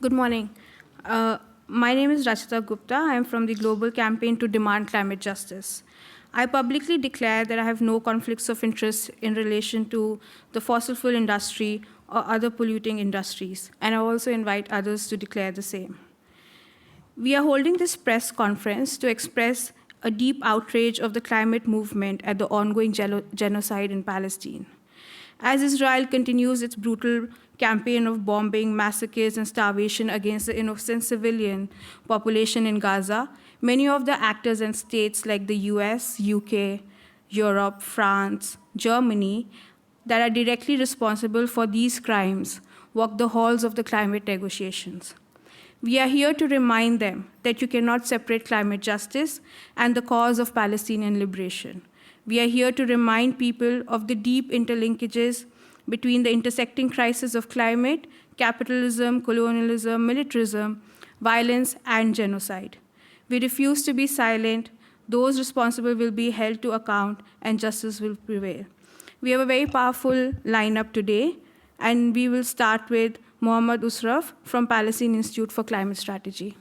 Good morning. My name is Rachitaa Gupta. I am from the Global Campaign to Demand Climate Justice. I publicly declare that I have no conflicts of interest in relation to the fossil fuel industry or other polluting industries, and I also invite others to declare the same. We are holding this press conference to express a deep outrage of the climate movement at the ongoing genocide in Palestine. As Israel continues its brutal campaign of bombing, massacres, and starvation against the innocent civilian population in Gaza, many of the actors and states like the US, UK, Europe, France, Germany, that are directly responsible for these crimes walk the halls of the climate negotiations. We are here to remind them that you cannot separate climate justice and the cause of Palestinian liberation. We are here to remind people of the deep interlinkages between the intersecting crises of climate, capitalism, colonialism, militarism, violence, and genocide. We refuse to be silent. Those responsible will be held to account, and justice will prevail. We have a very powerful lineup today, and we will start with Mohammed Usrof from Palestine Institute for Climate Strategy.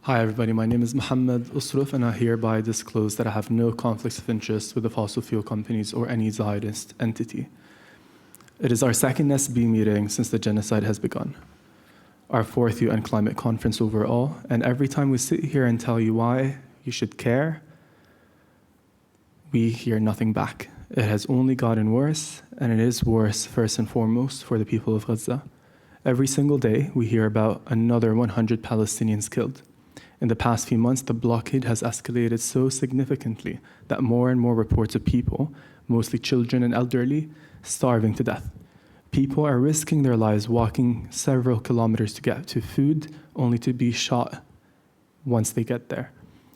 Hi, everybody. My name is Mohammed Usrof, and I hereby disclose that I have no conflicts of interest with the fossil fuel companies or any Zionist entity. It is our second SB meeting since the genocide has begun, our fourth UN climate conference overall, and every time we sit here and tell you why you should care, we hear nothing back. It has only gotten worse, and it is worse first and foremost for the people of Gaza. Every single day, we hear about another 100 Palestinians killed. In the past few months, the blockade has escalated so significantly that more and more reports of people, mostly children and elderly, starving to death. People are risking their lives walking several kilometers to get to food, only to be shot once they get there.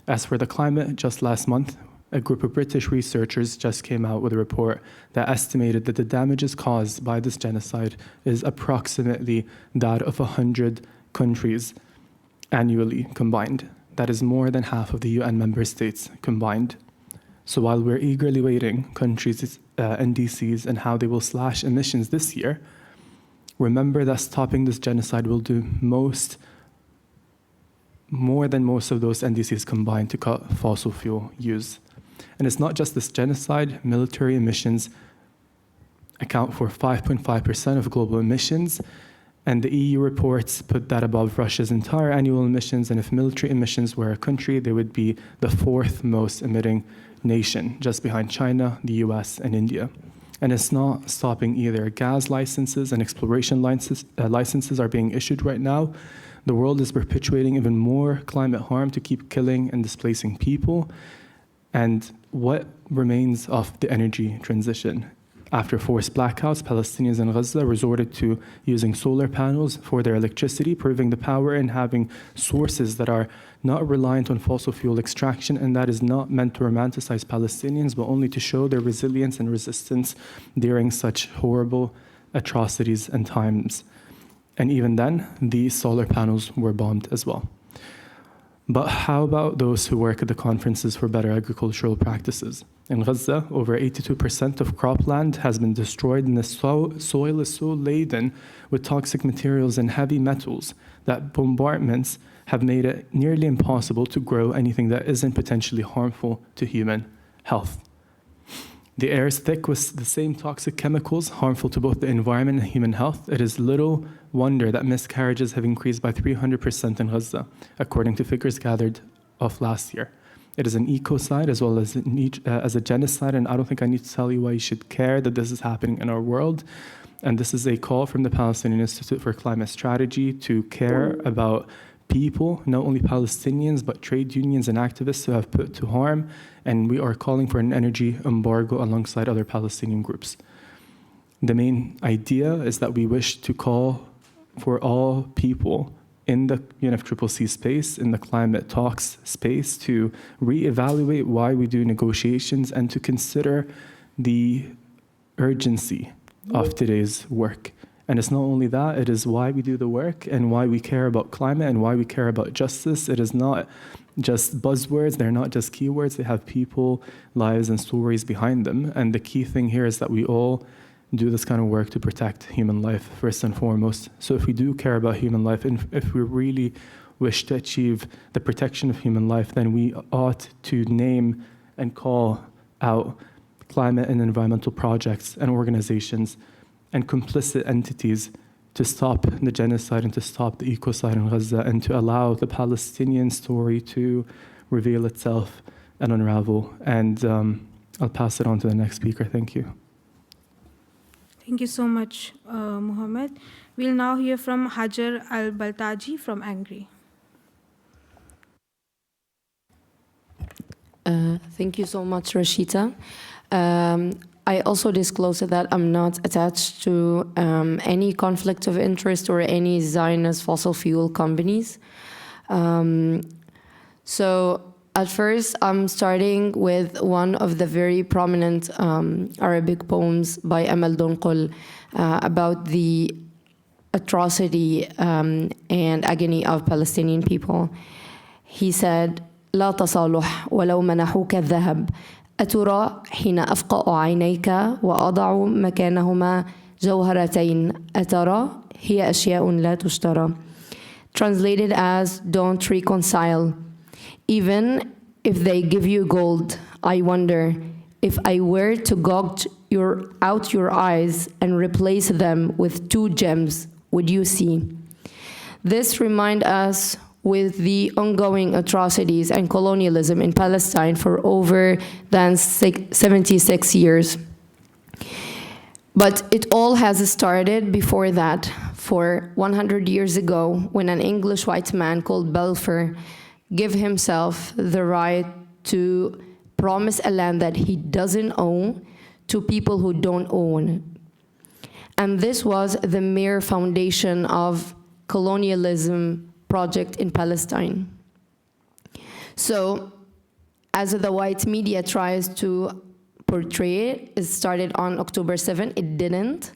As for the climate, just last month, a group of British researchers just came out with a report that estimated that the damages caused by this genocide is approximately that of 100 countries annually combined. That is more than half of the UN member states combined. So while we're eagerly waiting countries' NDCs and how they will slash emissions this year, remember that stopping this genocide will do more than most of those NDCs combined to cut fossil fuel use. And it's not just this genocide. Military emissions account for 5.5% of global emissions, and the EU reports put that above Russia's entire annual emissions, and if military emissions were a country, they would be the fourth most emitting nation, just behind China, the US, and India. And it's not stopping either. Gas licenses and exploration licenses are being issued right now. The world is perpetuating even more climate harm to keep killing and displacing people. And what remains of the energy transition? After forced blackouts, Palestinians in Gaza resorted to using solar panels for their electricity, proving the power in having sources that are not reliant on fossil fuel extraction, and that is not meant to romanticize Palestinians, but only to show their resilience and resistance during such horrible atrocities and times. And even then, these solar panels were bombed as well. But how about those who work at the conferences for better agricultural practices? In Gaza, over 82% of cropland has been destroyed, and the soil is so laden with toxic materials and heavy metals that bombardments have made it nearly impossible to grow anything that isn't potentially harmful to human health. The air is thick with the same toxic chemicals harmful to both the environment and human health. It is little wonder that miscarriages have increased by 300% in Gaza, according to figures gathered of last year. It is an ecocide as well as a genocide, and I don't think I need to tell you why you should care that this is happening in our world. And this is a call from the Palestinian Institute for Climate Strategy to care about people, not only Palestinians, but trade unions and activists who have put to harm, and we are calling for an energy embargo alongside other Palestinian groups. The main idea is that we wish to call for all people in the UNFCCC space, in the climate talks space, to reevaluate why we do negotiations and to consider the urgency of today's work. And it's not only that, it is why we do the work and why we care about climate and why we care about justice. It is not just buzzwords, they're not just keywords, they have people, lives, and stories behind them. And the key thing here is that we all do this kind of work to protect human life first and foremost. So if we do care about human life, and if we really wish to achieve the protection of human life, then we ought to name and call out climate and environmental projects and organizations and complicit entities to stop the genocide and to stop the ecocide in Gaza and to allow the Palestinian story to reveal itself and unravel. And I'll pass it on to the next speaker. Thank you. Thank you so much, Mohammed. We'll now hear from Hajar Al-Beltaji from Angry. Thank you so much, Rachitaa. I also disclose that I'm not attached to any conflict of interest or any Zionist fossil fuel companies. So at first, I'm starting with one of the very prominent Arabic poems by Amal Donqul about the atrocity and agony of Palestinian people. He said, لا تصالح ولو منحوك الذهب أترى حين أفقأ عينيك وأضع مكانهما جوهرتين أترى هي أشياء لا تشترى. Translated as, don't reconcile. Even if they give you gold, I wonder if I were to gouge out your eyes and replace them with 2 gems, would you see? This reminds us with the ongoing atrocities and colonialism in Palestine for over than 76 years. But it all has started before that, for 100 years ago, when an English white man called Balfour gave himself the right to promise a land that he doesn't own to people who don't own. And this was the mere foundation of colonialism project in Palestine. So, as the white media tries to portray it, it started on October 7, it didn't.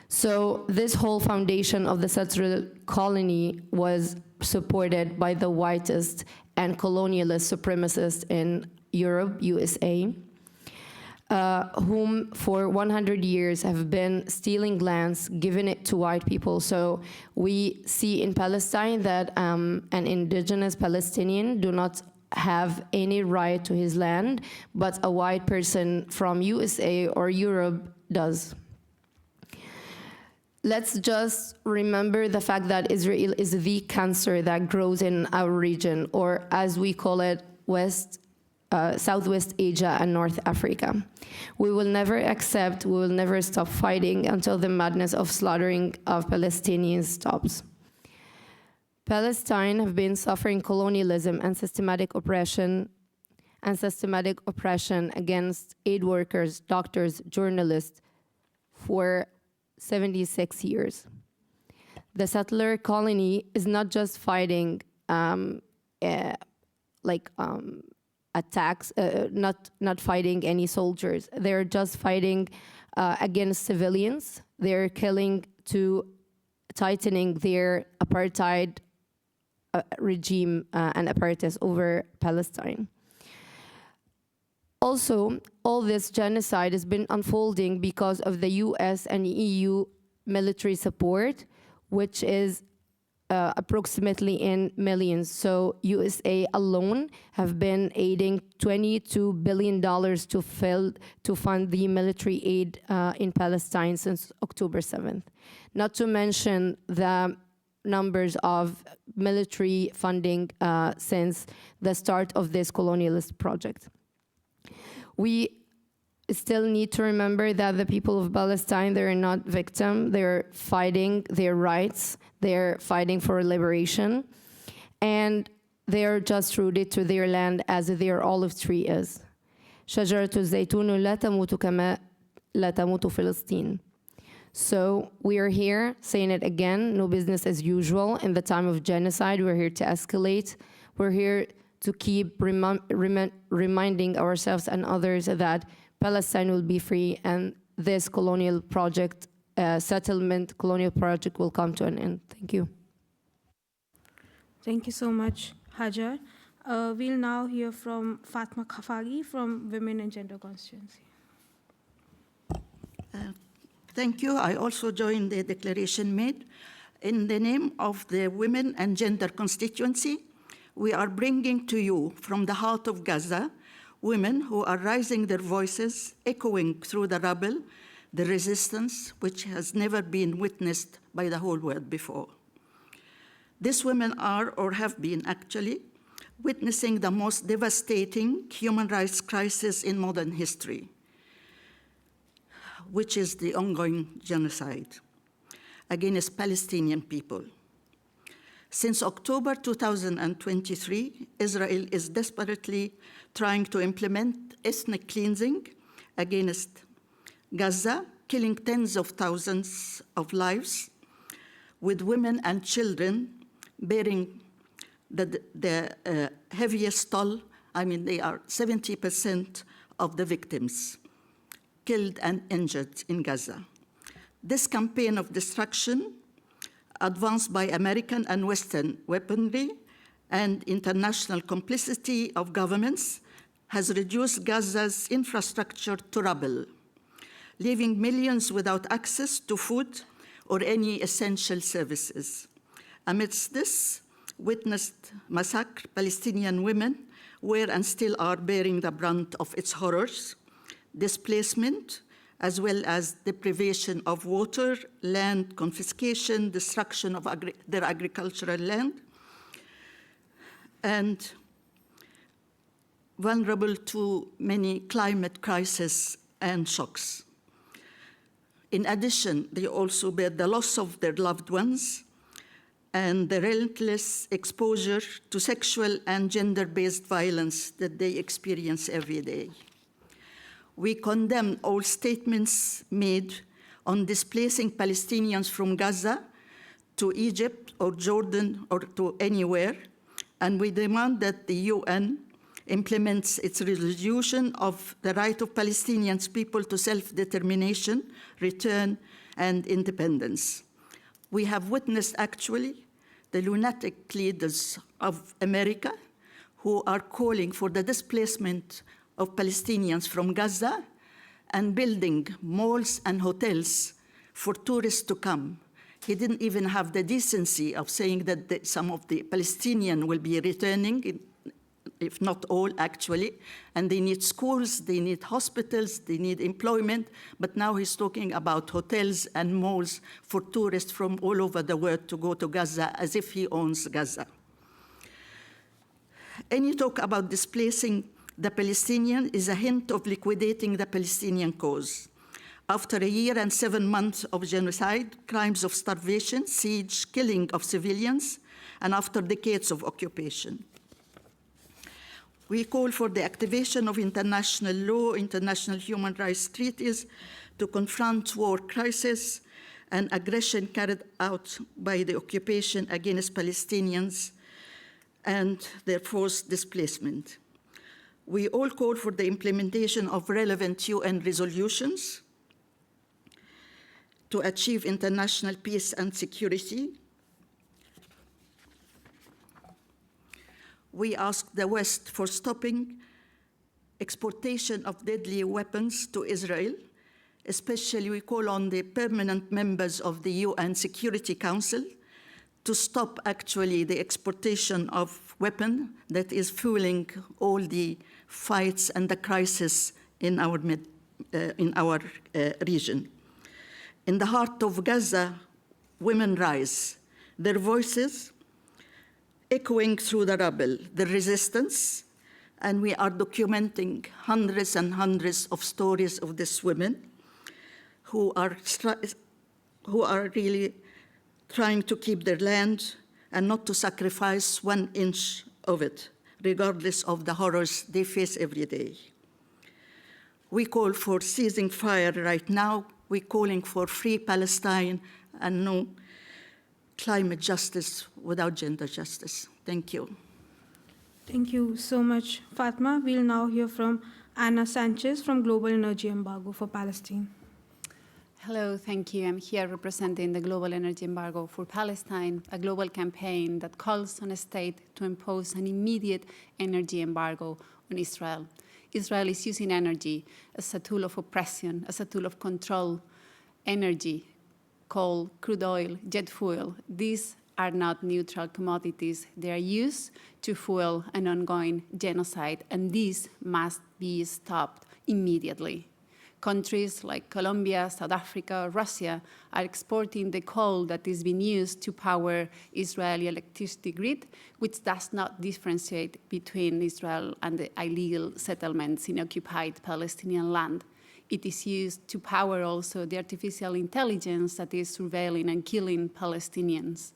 So this whole foundation of the settler colony was supported by the whitest and colonialist supremacists in Europe, USA, whom for 100 years have been stealing lands, giving it to white people. So we see in Palestine that an indigenous Palestinian do not have any right to his land, but a white person from USA or Europe does. Let's just remember the fact that Israel is the cancer that grows in our region, or as we call it, Southwest Asia and North Africa. We will never accept, we will never stop fighting until the madness of slaughtering of Palestinians stops. Palestine have been suffering colonialism and systematic oppression against aid workers, doctors, journalists for 76 years. The settler colony is not just fighting attacks, not fighting any soldiers. They're just fighting against civilians. They're killing to tightening their apartheid regime and apparatus over Palestine. Also, all this genocide has been unfolding because of the US and EU military support, which is approximately in millions. So USA alone have been aiding $22 billion to fund the military aid in Palestine since October 7th. Not to mention the numbers of military funding since the start of this colonialist project. We still need to remember that the people of Palestine, they're not victims, they're fighting their rights, they're fighting for liberation, and they're just rooted to their land as their olive tree is. شجرة الزيتون لا تموت كما لا تموت فلسطين. So we are here saying it again, no business as usual. In the time of genocide, we're here to escalate. We're here to keep reminding ourselves and others that Palestine will be free and this colonial project, colonial project will come to an end. Thank you. Thank you so much, Hajar. We'll now hear from Fatma Khafagy from Women and Gender Constituency. Thank you. I also joined the declaration made. In the name of the Women and Gender Constituency, we are bringing to you from the heart of Gaza women who are raising their voices, echoing through the rubble, the resistance which has never been witnessed by the whole world before. These women are, or have been actually, witnessing the most devastating human rights crisis in modern history, which is the ongoing genocide against Palestinian people. Since October 2023, Israel is desperately trying to implement ethnic cleansing against Gaza, killing tens of thousands of lives, with women and children bearing the heaviest toll. I mean, they are 70% of the victims killed and injured in Gaza. This campaign of destruction, advanced by American and Western weaponry and international complicity of governments, has reduced Gaza's infrastructure to rubble, leaving millions without access to food or any essential services. Amidst this witnessed massacre, Palestinian women were and still are bearing the brunt of its horrors, displacement, as well as deprivation of water, land, confiscation, destruction of their agricultural land, and vulnerable to many climate crises and shocks. In addition, they also bear the loss of their loved ones and the relentless exposure to sexual and gender-based violence that they experience every day. We condemn all statements made on displacing Palestinians from Gaza to Egypt or Jordan or to anywhere, and we demand that the UN implements its resolution of the right of Palestinian people to self-determination, return, and independence. We have witnessed, actually, the lunatic leaders of America who are calling for the displacement of Palestinians from Gaza and building malls and hotels for tourists to come. He didn't even have the decency of saying that some of the Palestinians will be returning, if not all, actually, and they need schools, they need hospitals, they need employment, but now he's talking about hotels and malls for tourists from all over the world to go to Gaza as if he owns Gaza. Any talk about displacing the Palestinian is a hint of liquidating the Palestinian cause. After a year and 7 months of genocide, crimes of starvation, siege, killing of civilians, and after decades of occupation. We call for the activation of international law, international human rights treaties to confront war crisis and aggression carried out by the occupation against Palestinians and their forced displacement. We all call for the implementation of relevant UN resolutions to achieve international peace and security. We ask the West for stopping exportation of deadly weapons to Israel. Especially, we call on the permanent members of the UN Security Council to stop actually the exportation of weapons that is fueling all the fights and the crisis in our region. In the heart of Gaza, women rise, their voices echoing through the rubble, the resistance, and we are documenting hundreds and hundreds of stories of these women who are really trying to keep their land and not to sacrifice 1 inch of it, regardless of the horrors they face every day. We call for ceasing fire right now. We're calling for free Palestine and no climate justice without gender justice. Thank you. Thank you so much, Fatma. We'll now hear from Anna Sánchez from Global Energy Embargo for Palestine. Hello, thank you. I'm here representing the Global Energy Embargo for Palestine, a global campaign that calls on a state to impose an immediate energy embargo on Israel. Israel is using energy as a tool of oppression, as a tool of control, energy, coal, crude oil, jet fuel, these are not neutral commodities. They are used to fuel an ongoing genocide, and these must be stopped immediately. Countries like Colombia, South Africa, Russia are exporting the coal that is being used to power Israeli electricity grid, which does not differentiate between Israel and the illegal settlements in occupied Palestinian land. It is used to power also the artificial intelligence that is surveilling and killing Palestinians.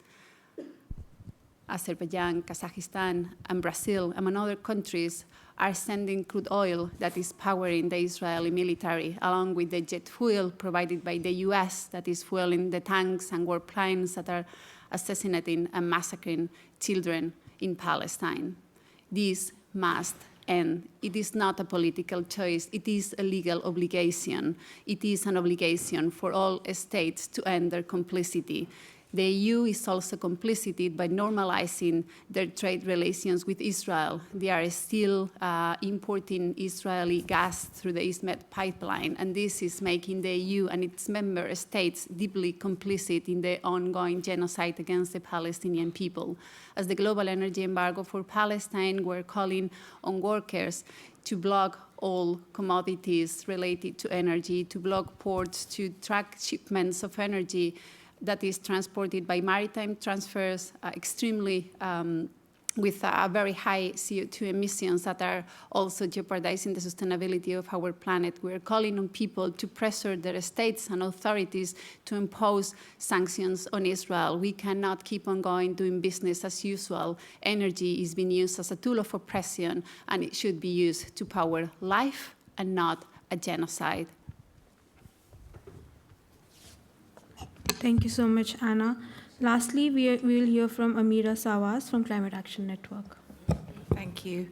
Azerbaijan, Kazakhstan, and Brazil, among other countries, are sending crude oil that is powering the Israeli military, along with the jet fuel provided by the US that is fueling the tanks and warplanes that are assassinating and massacring children in Palestine. This must end. It is not a political choice. It is a legal obligation. It is an obligation for all states to end their complicity. The EU is also complicit by normalizing their trade relations with Israel. They are still importing Israeli gas through the East Med pipeline, and this is making the EU and its member states deeply complicit in the ongoing genocide against the Palestinian people. As the global energy embargo for Palestine, we're calling on workers to block all commodities related to energy, to block ports, to track shipments of energy that is transported by maritime transfers, with very high CO2 emissions that are also jeopardizing the sustainability of our planet. We're calling on people to pressure their states and authorities to impose sanctions on Israel. We cannot keep on going doing business as usual. Energy is being used as a tool of oppression, and it should be used to power life and not a genocide. Thank you so much, Anna. Lastly, we will hear from Amiera Sawas from Climate Action Network. Thank you.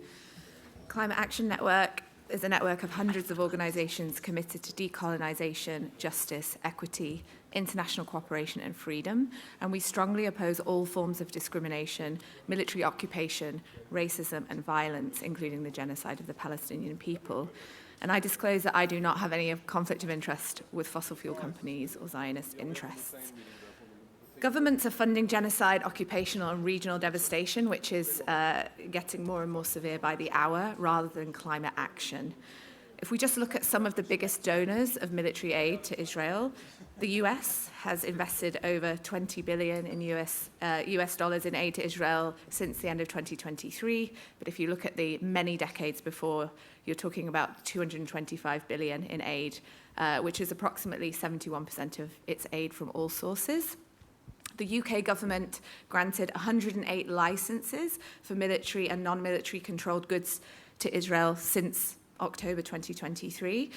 Climate Action Network is a network of hundreds of organisations committed to decolonisation, justice, equity, international cooperation and freedom, and we strongly oppose all forms of discrimination, military occupation, racism and violence, including the genocide of the Palestinian people. And I disclose that I do not have any conflict of interest with fossil fuel companies or Zionist interests. Governments are funding genocide, occupational and regional devastation, which is getting more and more severe by the hour, rather than climate action. If we just look at some of the biggest donors of military aid to Israel, the US has invested over $20 billion in US dollars in aid to Israel since the end of 2023. But if you look at the many decades before, you're talking about $225 billion in aid, which is approximately 71% of its aid from all sources. The UK government granted 108 licenses for military and non-military controlled goods to Israel since October 2023.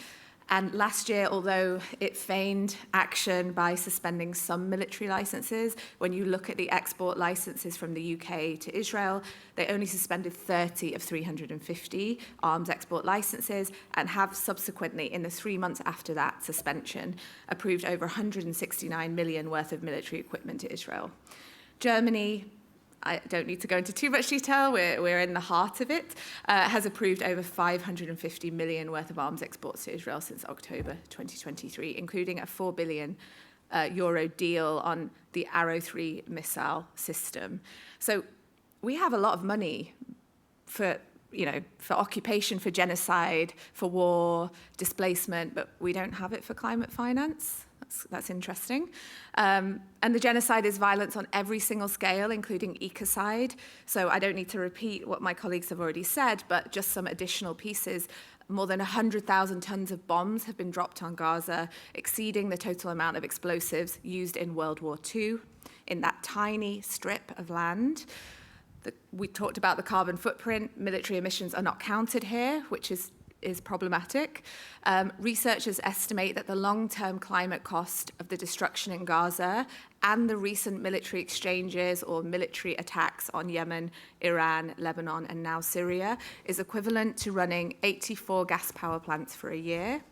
And last year, although it feigned action by suspending some military licenses, when you look at the export licenses from the UK to Israel, they only suspended 30 of 350 arms export licenses and have subsequently, in the 3 months after that suspension, approved over 169 million worth of military equipment to Israel. Germany, I don't need to go into too much detail, we're in the heart of it, has approved over 550 million worth of arms exports to Israel since October 2023, including a 4 billion euro deal on the Arrow 3 missile system. So we have a lot of money for occupation, for genocide, for war, displacement, but we don't have it for climate finance. That's interesting. And the genocide is violence on every single scale, including ecocide. So I don't need to repeat what my colleagues have already said, but just some additional pieces. More than 100,000 tons of bombs have been dropped on Gaza, exceeding the total amount of explosives used in World War II in that tiny strip of land. We talked about the carbon footprint. Military emissions are not counted here, which is problematic. Researchers estimate that the long-term climate cost of the destruction in Gaza and the recent military exchanges or military attacks on Yemen, Iran, Lebanon, and now Syria is equivalent to running 84 gas power plants for a year.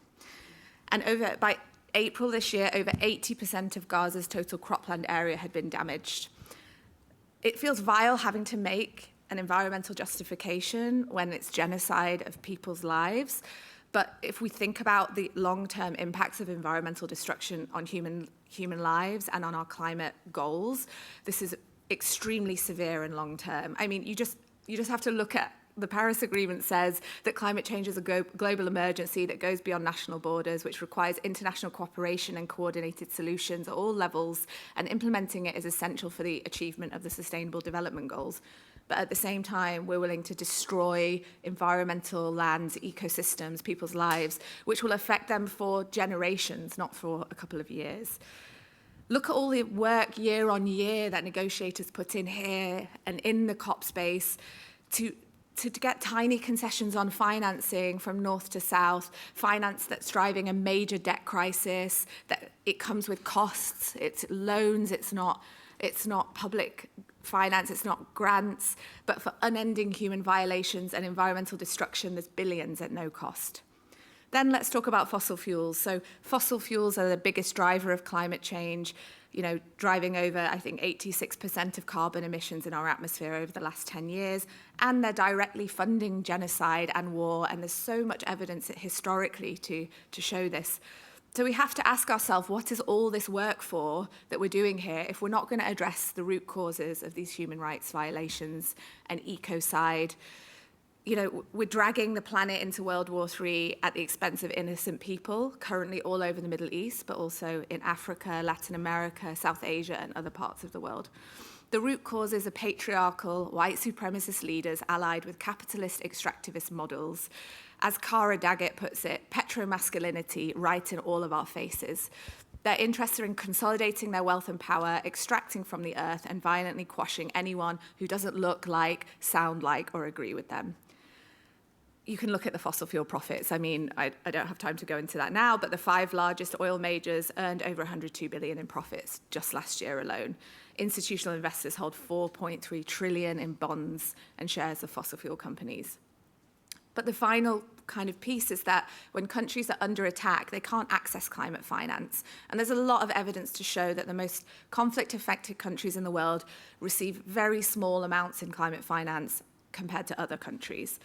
And by April this year, over 80% of Gaza's total cropland area had been damaged. It feels vile having to make an environmental justification when it's genocide of people's lives, But if we think about the long-term impacts of environmental destruction on human lives and on our climate goals, this is extremely severe and long-term. I mean, you just have to look at the Paris Agreement says that climate change is a global emergency that goes beyond national borders, which requires international cooperation and coordinated solutions at all levels, and implementing it is essential for the achievement of the Sustainable Development Goals. But at the same time, we're willing to destroy environmental lands, ecosystems, people's lives, which will affect them for generations, not for a couple of years. Look at all the work year on year that negotiators put in here and in the COP space to get tiny concessions on financing from north to south, finance that's driving a major debt crisis, that it comes with costs, it's loans, it's not public finance, it's not grants, but for unending human violations and environmental destruction, there's billions at no cost. Then let's talk about fossil fuels. So fossil fuels are the biggest driver of climate change, driving over, I think, 86% of carbon emissions in our atmosphere over the last 10 years. And they're directly funding genocide and war. And there's so much evidence historically to show this. So we have to ask ourselves, what is all this work for that we're doing here if we're not going to address the root causes of these human rights violations and ecocide? We're dragging the planet into World War III at the expense of innocent people, currently all over the Middle East, but also in Africa, Latin America, South Asia, and other parts of the world. The root causes are patriarchal, white supremacist leaders allied with capitalist extractivist models. As Kara Daggett puts it, petromasculinity right in all of our faces. They're interested in consolidating their wealth and power, extracting from the earth, and violently quashing anyone who doesn't look like, sound like, or agree with them. You can look at the fossil fuel profits. I mean, I don't have time to go into that now, but the 5 largest oil majors earned over $102 billion in profits just last year alone. Institutional investors hold $4.3 trillion in bonds and shares of fossil fuel companies. But the final kind of piece is that when countries are under attack, they can't access climate finance. And there's a lot of evidence to show that the most conflict-affected countries in the world receive very small amounts in climate finance compared to other countries.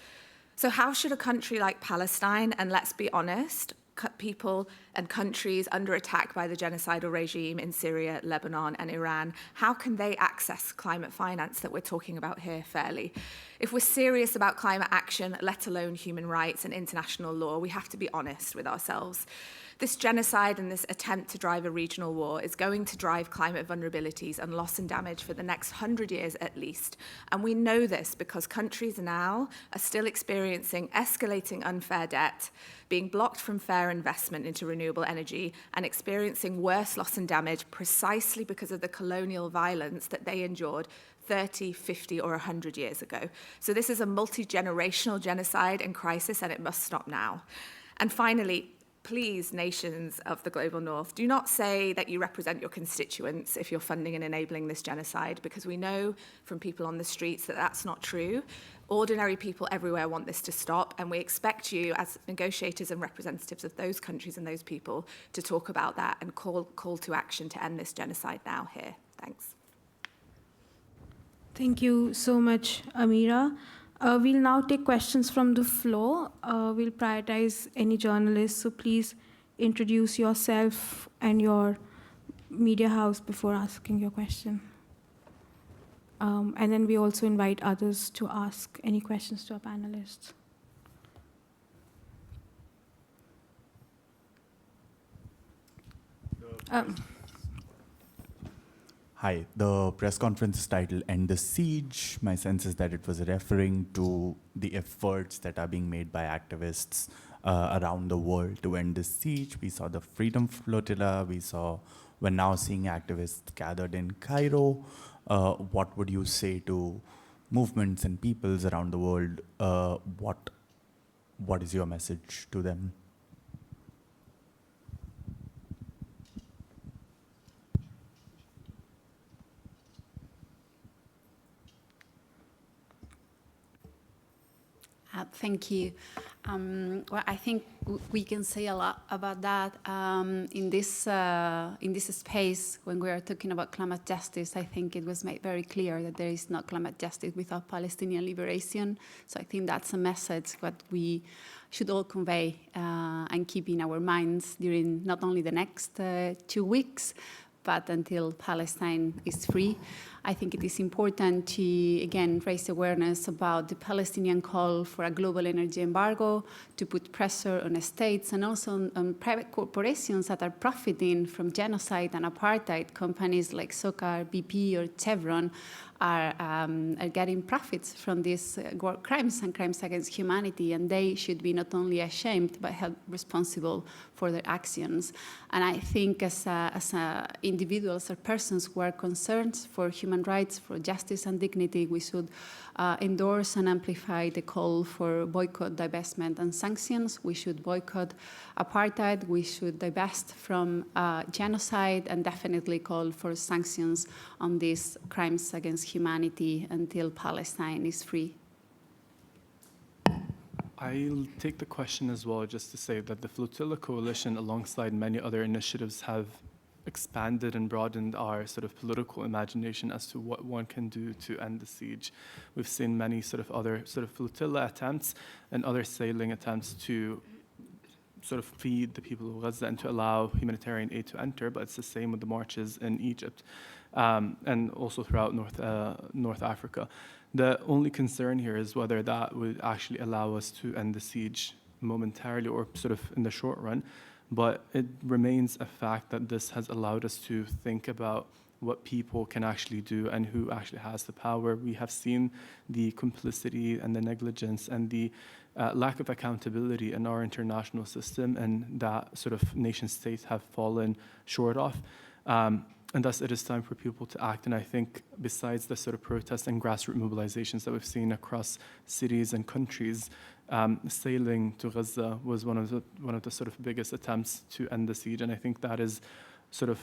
So how should a country like Palestine, and let's be honest, people and countries under attack by the genocidal regime in Syria, Lebanon, and Iran, how can they access climate finance that we're talking about here fairly? If we're serious about climate action, let alone human rights and international law, we have to be honest with ourselves. This genocide and this attempt to drive a regional war is going to drive climate vulnerabilities and loss and damage for the next 100 years at least. And we know this because countries now are still experiencing escalating unfair debt, being blocked from fair investment into renewable energy, and experiencing worse loss and damage precisely because of the colonial violence that they endured 30, 50, or 100 years ago. So this is a multi-generational genocide and crisis, and it must stop now. And finally, please, nations of the global north, do not say that you represent your constituents if you're funding and enabling this genocide, because we know from people on the streets that that's not true. Ordinary people everywhere want this to stop, and we expect you as negotiators and representatives of those countries and those people to talk about that and call to action to end this genocide now here. Thanks. Thank you so much, Amiera. We'll now take questions from the floor. We'll prioritize any journalists, so please introduce yourself and your media house before asking your question. And then we also invite others to ask any questions to our panelists. Hi, the press conference is titled End the Siege. My sense is that it was referring to the efforts that are being made by activists around the world to end the siege. We saw the Freedom Flotilla. We're now seeing activists gathered in Cairo. What would you say to movements and peoples around the world? What is your message to them? Thank you. Well, I think we can say a lot about that in this space. When we are talking about climate justice, I think it was made very clear that there is no climate justice without Palestinian liberation. So I think that's a message that we should all convey and keep in our minds during not only the next 2 weeks, but until Palestine is free. I think it is important to, again, raise awareness about the Palestinian call for a global energy embargo, to put pressure on states and also on private corporations that are profiting from genocide and apartheid. Companies like SOCAR, BP, or Chevron are getting profits from these war crimes and crimes against humanity, and they should be not only ashamed but held responsible for their actions. And I think as individuals or persons who are concerned for human rights, for justice and dignity, we should endorse and amplify the call for boycott, divestment, and sanctions. We should boycott apartheid, we should divest from genocide, and definitely call for sanctions on these crimes against humanity until Palestine is free. I'll take the question as well, just to say that the Flotilla Coalition, alongside many other initiatives, have expanded and broadened our sort of political imagination as to what one can do to end the siege. We've seen many sort of other sort of flotilla attempts and other sailing attempts to sort of feed the people of Gaza and to allow humanitarian aid to enter, but it's the same with the marches in Egypt and also throughout North Africa. The only concern here is whether that would actually allow us to end the siege momentarily or sort of in the short run. But it remains a fact that this has allowed us to think about what people can actually do and who actually has the power. We have seen the complicity and the negligence and the lack of accountability in our international system, and that sort of nation states have fallen short of. And thus it is time for people to act. And I think besides the sort of protests and grassroots mobilizations that we've seen across cities and countries, sailing to Gaza was one of the sort of biggest attempts to end the siege. And I think that is sort of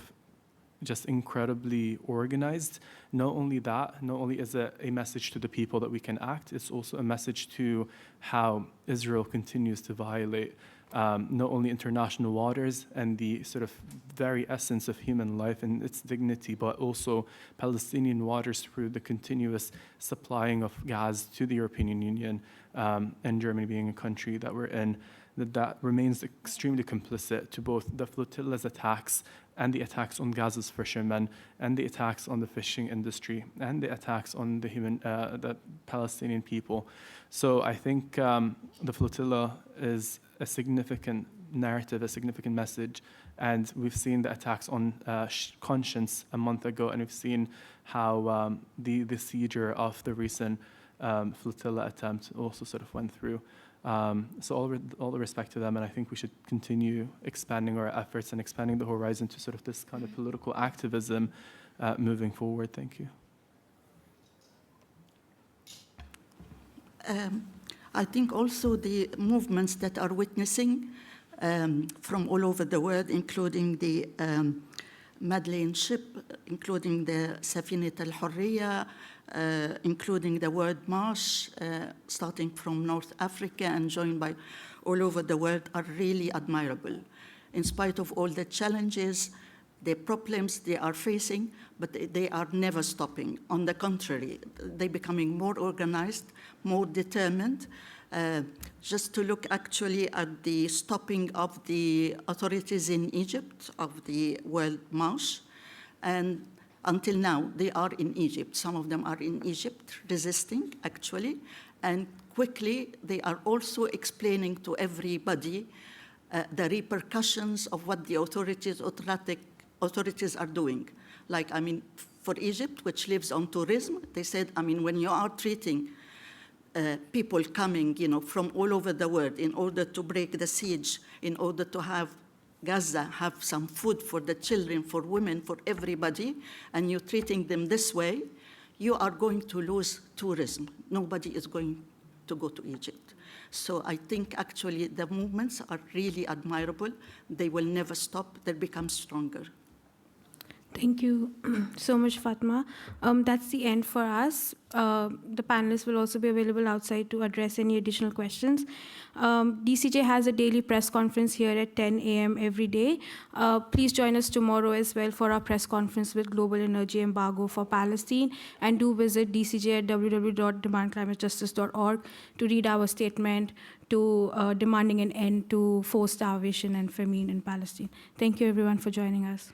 just incredibly organized. Not only that, not only is it a message to the people that we can act, it's also a message to how Israel continues to violate not only international waters and the sort of very essence of human life and its dignity, but also Palestinian waters through the continuous supplying of gas to the European Union, and Germany being a country that we're in, that remains extremely complicit to both the flotilla's attacks and the attacks on Gaza's fishermen and the attacks on the fishing industry and the attacks on the Palestinian people. So I think the flotilla is a significant narrative, a significant message, and we've seen the attacks on conscience a month ago, and we've seen how the sieger of the recent flotilla attempt also sort of went through. So all the respect to them, and I think we should continue expanding our efforts and expanding the horizon to sort of this kind of political activism moving forward. Thank you. I think also the movements that are witnessing from all over the world, including the Madeleine ship, including the Safinat al-Hurriya, including the World March, starting from North Africa and joined by all over the world, are really admirable. In spite of all the challenges, the problems they are facing, but they are never stopping. On the contrary, they're becoming more organized, more determined. Just to look actually at the stopping of the authorities in Egypt of the World March, and until now, they are in Egypt. Some of them are in Egypt resisting, actually, and quickly they are also explaining to everybody the repercussions of what the autocratic authorities are doing. Like, I mean, for Egypt, which lives on tourism, they said, I mean, when you are treating people coming, from all over the world in order to break the siege, in order to have Gaza have some food for the children, for women, for everybody, and you're treating them this way, you are going to lose tourism. Nobody is going to go to Egypt. So I think actually the movements are really admirable. They will never stop. They'll become stronger. Thank you so much, Fatma. That's the end for us. The panelists will also be available outside to address any additional questions. DCJ has a daily press conference here at 10 a.m. every day. Please join us tomorrow as well for our press conference with Global Energy Embargo for Palestine. And do visit DCJ at www.demandclimatejustice.org to read our statement to demanding an end to forced starvation and famine in Palestine. Thank you, everyone, for joining us.